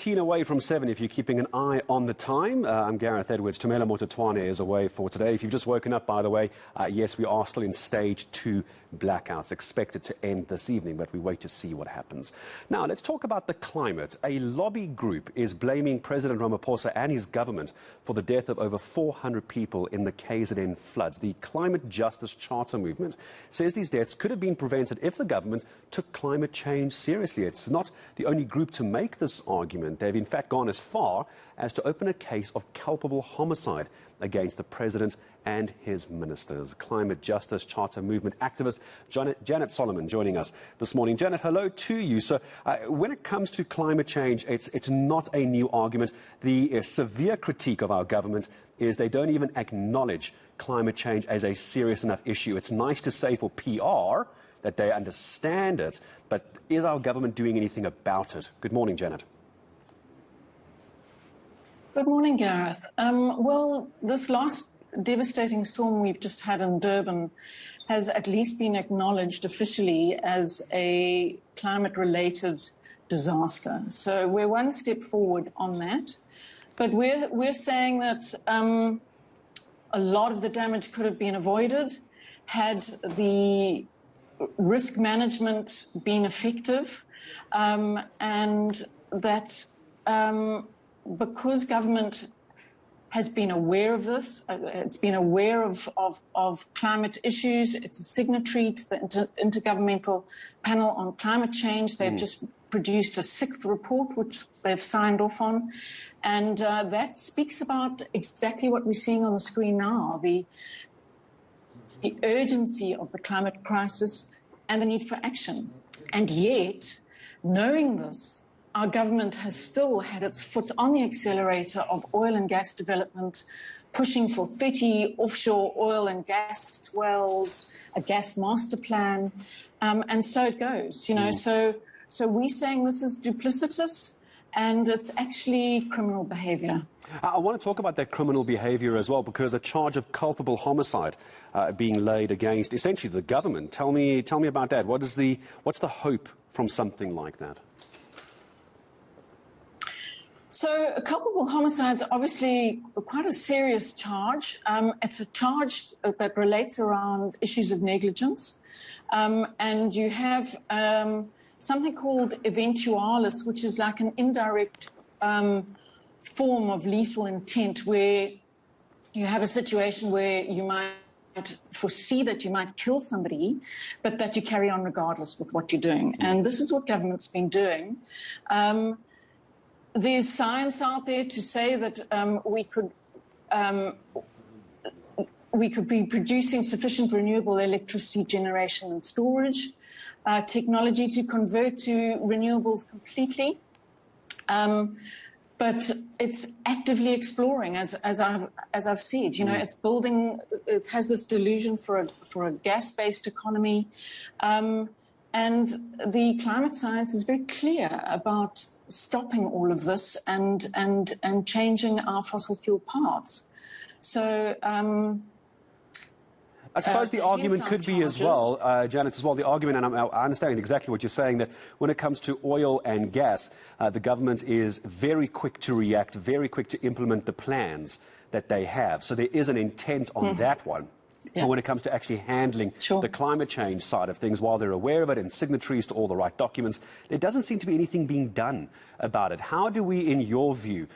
15 away from 7 if you're keeping an eye on the time. I'm Gareth Edwards. Tumela Mototwane is away for today. If you've just woken up, by the way, yes, we are still in stage 2 blackouts, expected to end this evening, but we wait to see what happens. Now, let's talk about the climate. A lobby group is blaming President Ramaphosa and his government for the death of over 400 people in the KZN floods. The Climate Justice Charter movement says these deaths could have been prevented if the government took climate change seriously. It's not the only group to make this argument. They've in fact gone as far as to open a case of culpable homicide against the president and his ministers. Climate Justice Charter movement activist Janet Solomon joining us this morning. Janet, hello to you. So when it comes to climate change, it's not a new argument. The severe critique of our government is they don't even acknowledge climate change as a serious enough issue. It's nice to say for PR that they understand it, but is our government doing anything about it? Good morning, Janet. Good morning, Gareth. Well, this last devastating storm we've just had in Durban has at least been acknowledged officially as a climate-related disaster. So we're one step forward on that. But we're saying that a lot of the damage could have been avoided had the risk management been effective, and that because government has been aware of this, it's been aware of climate issues, it's a signatory to the Intergovernmental Panel on Climate Change. They've just produced a 6th report, which they've signed off on. And that speaks about exactly what we're seeing on the screen now, the urgency of the climate crisis and the need for action. And yet, knowing this, our government has still had its foot on the accelerator of oil and gas development, pushing for 30 offshore oil and gas wells, a gas master plan, and so it goes. You know, so we're saying this is duplicitous, and it's actually criminal behaviour. I want to talk about that criminal behaviour as well, because a charge of culpable homicide being laid against essentially the government. Tell me about that. What's the hope from something like that? So a culpable homicide is obviously quite a serious charge. It's a charge that relates around issues of negligence. And you have something called eventualis, which is like an indirect form of lethal intent, where you have a situation where you might foresee that you might kill somebody, but that you carry on regardless with what you're doing. And this is what government's been doing. There's science out there to say that we could be producing sufficient renewable electricity generation and storage, technology to convert to renewables completely. But it's actively exploring, as I've said. You know, it's building. It has this delusion for a gas-based economy, and the climate science is very clear about stopping all of this and changing our fossil fuel paths. So. I suppose the argument could be as well, Janet, as well, the argument, and I understand exactly what you're saying, that when it comes to oil and gas, the government is very quick to react, very quick to implement the plans that they have. So there is an intent on that one. Yeah. But when it comes to actually handling the climate change side of things, while they're aware of it and signatories to all the right documents, there doesn't seem to be anything being done about it. How do we, in your view,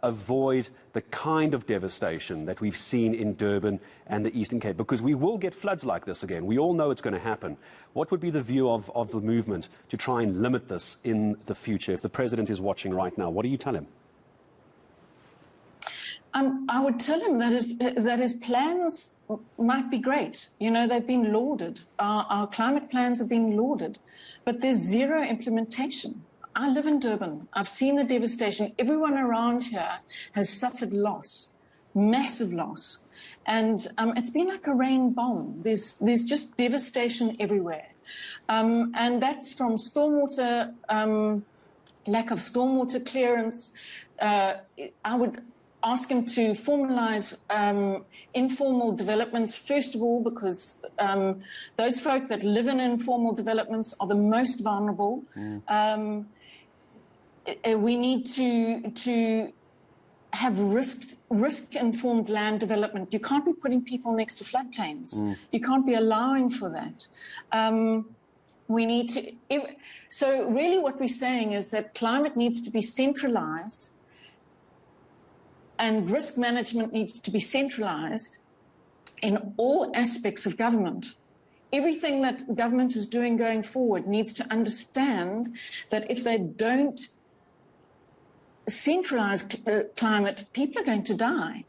avoid the kind of devastation that we've seen in Durban and the Eastern Cape? Because we will get floods like this again. We all know it's going to happen. What would be the view of the movement to try and limit this in the future? If the president is watching right now, what do you tell him? I would tell him that his plans might be great. You know, they've been lauded. Our climate plans have been lauded, but there's zero implementation. I live in Durban. I've seen the devastation. Everyone around here has suffered loss, massive loss. And it's been like a rain bomb. There's just devastation everywhere. And that's from stormwater, lack of stormwater clearance. I would ask him to formalise informal developments, first of all, because those folk that live in informal developments are the most vulnerable. we need to have risk-informed land development. You can't be putting people next to floodplains. You can't be allowing for that. We need to. So really, what we're saying is that climate needs to be centralized, and risk management needs to be centralized in all aspects of government. Everything that government is doing going forward needs to understand that if they don't centralize climate, people are going to die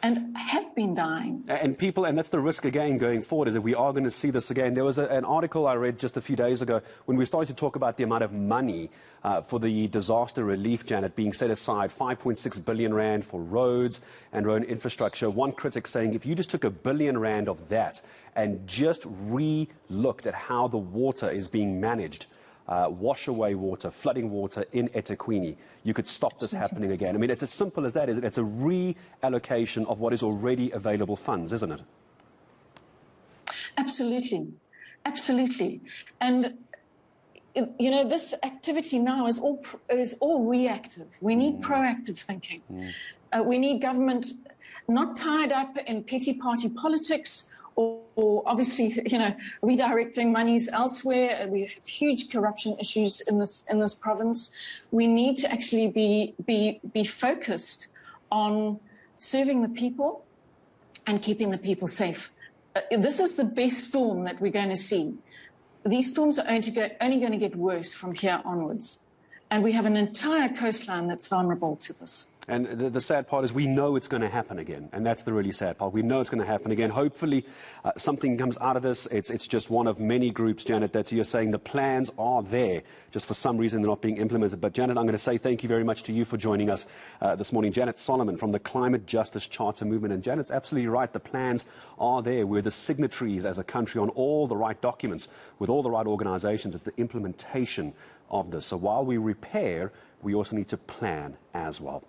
and have been dying. And that's the risk again going forward, is that we are going to see this again. There was an article I read just a few days ago when we started to talk about the amount of money for the disaster relief, Janet, being set aside, 5.6 billion rand for roads and road infrastructure. One critic saying if you just took R1 billion of that and just re-looked at how the water is being managed, wash away water, flooding water in eThekwini, you could stop this happening again. I mean, it's as simple as that, isn't it? It's a reallocation of what is already available funds, isn't it? Absolutely. Absolutely. And, you know, this activity now is all reactive. We need proactive thinking. We need government not tied up in petty party politics, or obviously, you know, redirecting monies elsewhere. We have huge corruption issues in this province. We need to actually be focused on serving the people and keeping the people safe. This is the best storm that we're going to see. These storms are only going to get worse from here onwards. And we have an entire coastline that's vulnerable to this. And the sad part is we know it's going to happen again. And that's the really sad part. We know it's going to happen again. Hopefully something comes out of this. It's just one of many groups, Janet, that you're saying the plans are there. Just for some reason, they're not being implemented. But, Janet, I'm going to say thank you very much to you for joining us this morning. Janet Solomon from the Climate Justice Charter Movement. And Janet's absolutely right. The plans are there. We're the signatories as a country on all the right documents with all the right organizations. It's the implementation of this. So while we repair, we also need to plan as well.